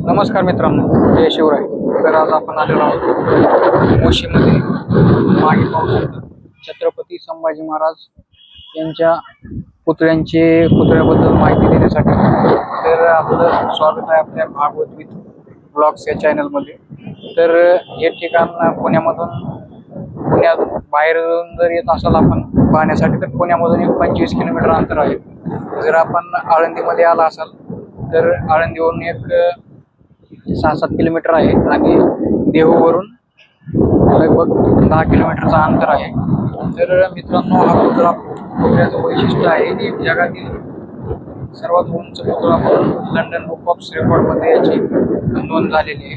नमस्कार मित्रांनो, जय शिवराय. तर आज आपण आलेलो आहोत मोशीमध्ये. मागे पाहू शकता छत्रपती संभाजी महाराज यांच्या पुतळ्याबद्दल माहिती देण्यासाठी. तर आपलं स्वागत आहे आपल्या भागवत विथ ब्लॉग्स या चॅनलमध्ये. तर हे ठिकाण पुण्यात बाहेरून जर येत असाल आपण पाहण्यासाठी तर पुण्यामधून एक 25 किलोमीटर अंतर आहे. जर आपण आळंदीमध्ये आला असाल तर आळंदीवरून एक 6-7 किलोमीटर आहे आणि देहूवरून लगभग 10 किलोमीटरचा अंतर आहे. तर मित्रांनो, हा पुतळ्याचं वैशिष्ट्य आहे की जगातील सर्वात उंच पुतळा म्हणून लंडन बुक ऑफ रेकॉर्डमध्ये याची नोंद झालेली आहे.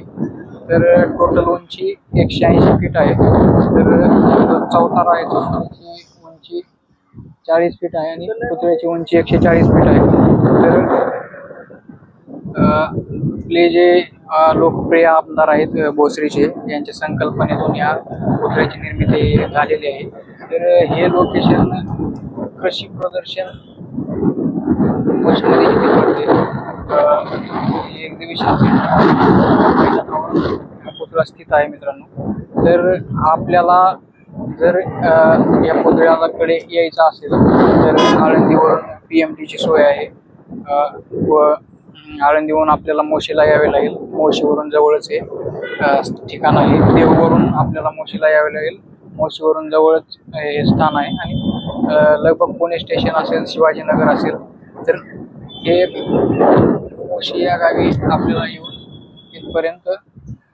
तर टोटल उंची 180 फीट आहे. तर चौथारा आहे, चौथाऱ्याची उंची 40 फीट आहे आणि पुतळ्याची उंची 140 फीट आहे. तर आपले जे लोकप्रिय आमदार आहेत भोसरीचे, यांच्या संकल्पनेतून या पुतळ्याची निर्मिती झालेली आहे. तर हे लोकेशन कृषी प्रदर्शन मध्ये एक्झिबिशन पुतळा स्थित आहे मित्रांनो. तर आपल्याला जर या पुतळ्याकडे यायचं असेल तर आळंदीवरून PMTची सोय आहे व आळंदीवरून आपल्याला मोशीला यावे लागेल. मोशीवरून जवळच हे ठिकाण आहे. देहूवरून आपल्याला मोशीला यावे लागेल. मोशीवरून जवळच हे स्थान आहे आणि लगभग पुणे स्टेशन असेल, शिवाजीनगर असेल, तर हे मोशी या गावी आपल्याला येऊन इथपर्यंत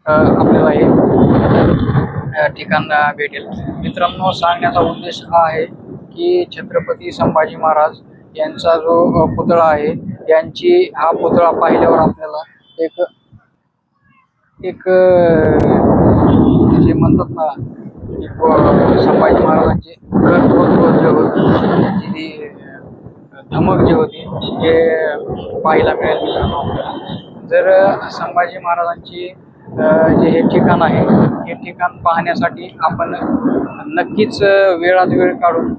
आपल्याला हे ठिकाण भेटेल. मित्रांनो, सांगण्याचा उद्देश हा आहे की छत्रपती संभाजी महाराज यांचा जो पुतळा आहे, हा पुतळा पाहिल्यावर आपल्याला एक जे म्हणतात ना, संभाजी महाराजांचे कर्तृत्व जे होते, त्यांची ती धमक जी होती हे पाहायला मिळेल मित्रांनो आपल्याला. जर संभाजी महाराजांची जे हे ठिकाण आहे, हे ठिकाण पाहण्यासाठी आपण नक्कीच वेळात वेळ काढून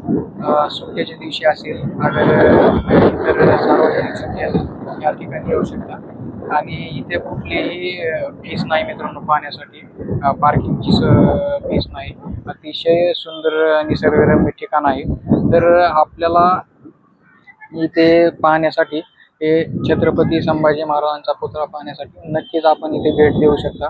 सुट्टीच्या दिवशी असेल, इतर सार्वजनिक सुट्टी असेल, या ठिकाणी येऊ शकता. आणि इथे कुठलीही फीस नाही मित्रांनो पाहण्यासाठी. पार्किंगची फीस नाही. अतिशय सुंदर निसर्गरम्य ठिकाण आहे. तर आपल्याला इथे पाहण्यासाठी, हे छत्रपती संभाजी महाराजांचा पुतळा पाहण्यासाठी नक्कीच आपण इथे भेट देऊ शकता.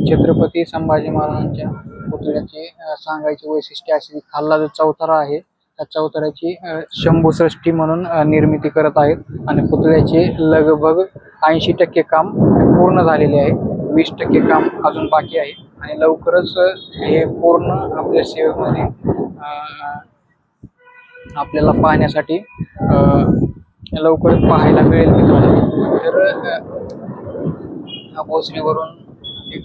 छत्रपती संभाजी महाराजांच्या पुतळ्याचे सांगायचे वैशिष्ट्य असे, खाल्ला जो चौथारा आहे त्या चौथऱ्याची शंभूसृष्टी म्हणून निर्मिती करत आहेत आणि पुतळ्याचे लगभग 80% काम पूर्ण झालेले आहे. 20% काम अजून बाकी आहे आणि लवकरच हे पूर्ण आपल्या सेवेमध्ये आपल्याला पाहण्यासाठी लवकरच पाहायला मिळेल मित्रांनो. तर भोसरीवरून एक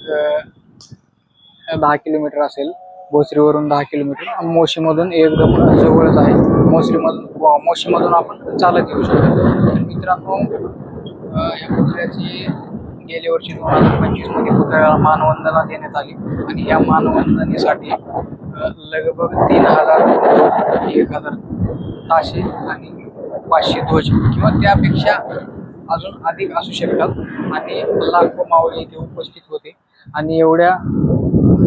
10 किलोमीटर असेल. भोसरीवरून 10 किलोमीटर. मोशीमधून एकदम जवळच आहे. मोशीमधून आपण चालत येऊ शकतो. तर मित्रांनो, या पुतळ्याची गेल्या वर्षी 2025 मध्ये पुतळ्याला मानवंदना देण्यात आली आणि या मानवंदनेसाठी लगभग 1000 ताशे आणि 500 ध्वज किंवा त्यापेक्षा अजून अधिक असू शकतात आणि लाखो मावळे इथे उपस्थित होते. आणि एवढ्या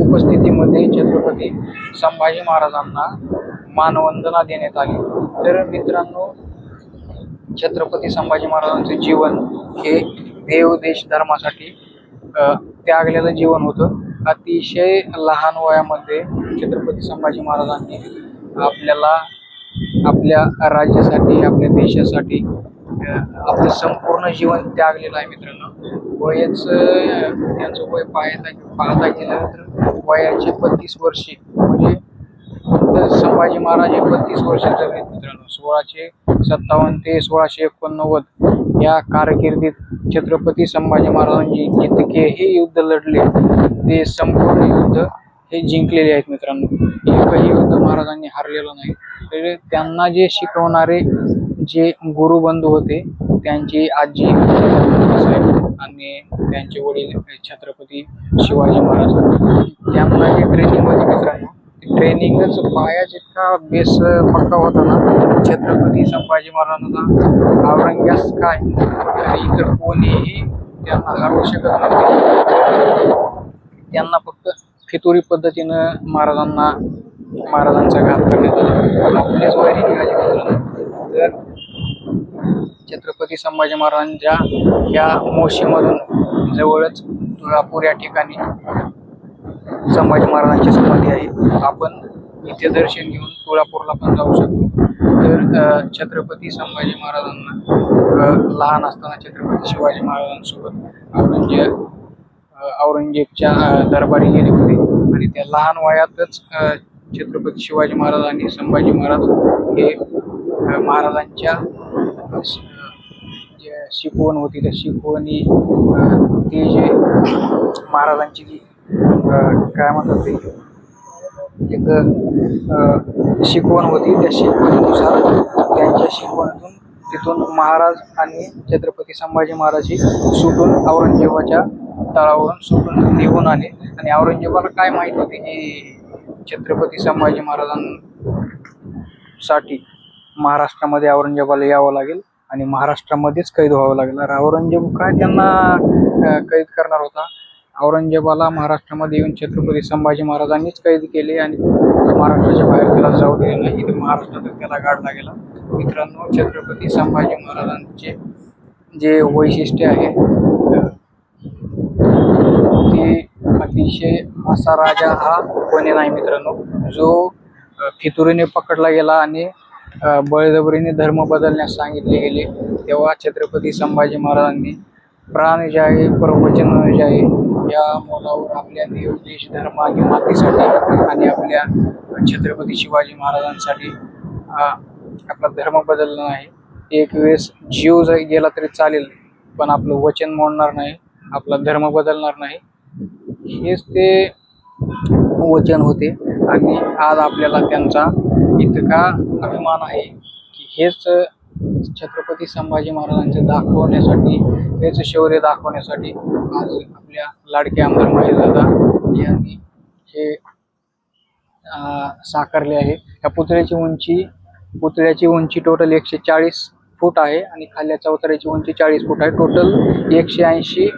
उपस्थितीमध्ये छत्रपती संभाजी महाराजांना मानवंदना देण्यात आली. तर मित्रांनो, छत्रपती संभाजी महाराजांचे जीवन हे देव देश धर्मासाठी त्यागलेलं जीवन होतं. अतिशय लहान वयामध्ये छत्रपती संभाजी महाराजांनी आपल्याला आपल्या राज्यासाठी, आपल्या देशासाठी आपलं संपूर्ण जीवन त्यागलेलं आहे मित्रांनो. त्यांचं वय पाहता गेलं तर वयाचे 32 वर्षे, म्हणजे संभाजी महाराज 32 वर्ष जगले मित्रांनो. 1657 ते 1689 या कारकिर्दीत छत्रपती संभाजी महाराजांनी जितकेही युद्ध लढले ते संपूर्ण युद्ध हे जिंकलेले आहेत मित्रांनो. एकही युद्ध महाराजांनी हारलेलं नाही. तर त्यांना जे शिकवणारे जे गुरुबंधू होते, त्यांची आजी साहेब आणि त्यांचे वडील छत्रपती शिवाजी महाराज, त्यांना जे ट्रेनिंग होती मित्रांनो, ट्रेनिंगच पाया जितका बेस पक्का होता ना, छत्रपती संभाजी महाराजांना औरंग्यास काय इतर कोणीही त्यांना हरवू शकत नव्हते. त्यांना फक्त फितुरी पद्धतीनं महाराजांचा घात करण्यात आला. आपलेच वैरी निघाले मित्रांनो. तर छत्रपती संभाजी महाराजांच्या या मोशीमधून जवळच तुळापूर या ठिकाणी संभाजी महाराजांची समाधी आहे. आपण इथे दर्शन घेऊन तुळापूरला पण जाऊ शकतो. तर छत्रपती संभाजी महाराजांना लहान असताना छत्रपती शिवाजी महाराजांसोबत औरंगजेबच्या दरबारी गेले होते आणि त्या लहान वयातच छत्रपती शिवाजी महाराज आणि संभाजी महाराज हे महाराजांच्या जे शिकवण होती त्या शिकवणी ती जे महाराजांची जी काय म्हणतात ते एक शिकवण होती, त्या शिकवणीनुसार त्यांच्या शिकवणीतून तिथून महाराज आणि छत्रपती संभाजी महाराज सुटून औरंगजेबाच्या तळावरून सुटून निघून आले. आणि औरंगजेबाला काय माहित होते की छत्रपती संभाजी महाराजांसाठी महाराष्ट्रामध्ये औरंगजेबाला यावं लागेल आणि महाराष्ट्रामध्येच कैद व्हावं लागेल. औरंगजेब काय त्यांना कैद करणार होता. औरंगजेबाला महाराष्ट्रामध्ये येऊन छत्रपती संभाजी महाराजांनीच कैद केले आणि महाराष्ट्राच्या बाहेर त्याला जाऊ दिले नाही. तर महाराष्ट्रातच त्याला गाडला गेला. मित्रांनो, छत्रपती संभाजी महाराजांचे जे वैशिष्ट्य आहे ते अतिशय असा राजा हा कोणी नाही मित्रांनो, जो फितुरीने पकडला गेला आणि बळजबरीने धर्म बदलण्यास सांगितले गेले. तेव्हा छत्रपती संभाजी महाराजांनी प्राण जाये प्रवचन जाये या मोलावर आपल्या देव देश धर्म आणि मातीसाठी आणि आपल्या छत्रपती शिवाजी महाराजांसाठी आपला धर्म बदलला नाही. एक वेळेस जीव गेला तरी चालेल, पण आपलं वचन मोडणार नाही, आपला धर्म बदलणार नाही, हेच ते वचन होते. आणि आज आपल्याला त्यांचा इतका अभिमान आहे की हेच छत्रपती संभाजी महाराजांचे दाखवण्यासाठी, हेच शौर्य दाखवण्यासाठी आज आपल्या लाडके आमदार महेशदादा यांनी हे साकारले आहे. या पुतळ्याची उंची टोटल 140 फूट आहे आणि खाल्ल्या चौथऱ्याची उंची 40 फूट आहे. टोटल 180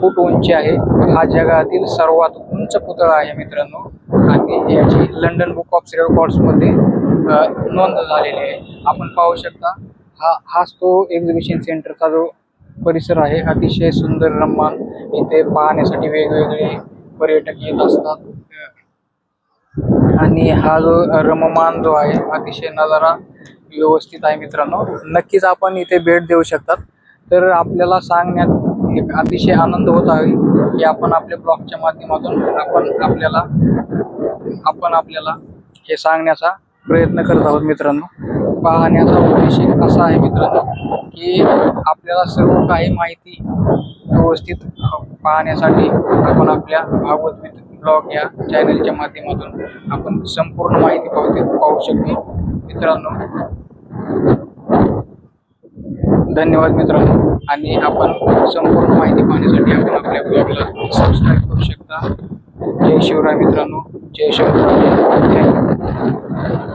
फूट उंची आहे. हा जगातील सर्वात उंच पुतळा आहे मित्रांनो आणि याची लंडन बुक ऑफ रेकॉर्ड्समध्ये नोंद झालेली आहे. आपण पाहू शकता हाच तो एक्झिबिशन सेंटरचा जो परिसर आहे, अतिशय सुंदर रम्मान. इथे पाहण्यासाठी वेगवेगळे पर्यटक येत असतात आणि हा जो रममान जो आहे अतिशय नजारा व्यवस्थित आहे मित्रांनो. नक्कीच आपण इथे भेट देऊ शकतात. तर आपल्याला सांगण्यात एक अतिशय आनंद होत आहे की आपण आपल्या ब्लॉगच्या माध्यमातून आपण आपल्याला हे सांगण्याचा प्रयत्न करत आहोत मित्रांनो. पाहण्याचा उद्देश असा आहे मित्रांनो की आपल्याला सर्व काही माहिती व्यवस्थित पाहण्यासाठी आपण आपल्या भागवत ब्लॉग या चॅनलच्या माध्यमातून आपण संपूर्ण माहिती पाहू शकतो मित्रांनो. धन्यवाद मित्रांनो. आणि आपण संपूर्ण माहिती पाहण्यासाठी आपण आपल्या ब्लॉगला सबस्क्राईब करू शकता. जय शिवराय मित्रांनो. जय शिवराय. थँक्यू.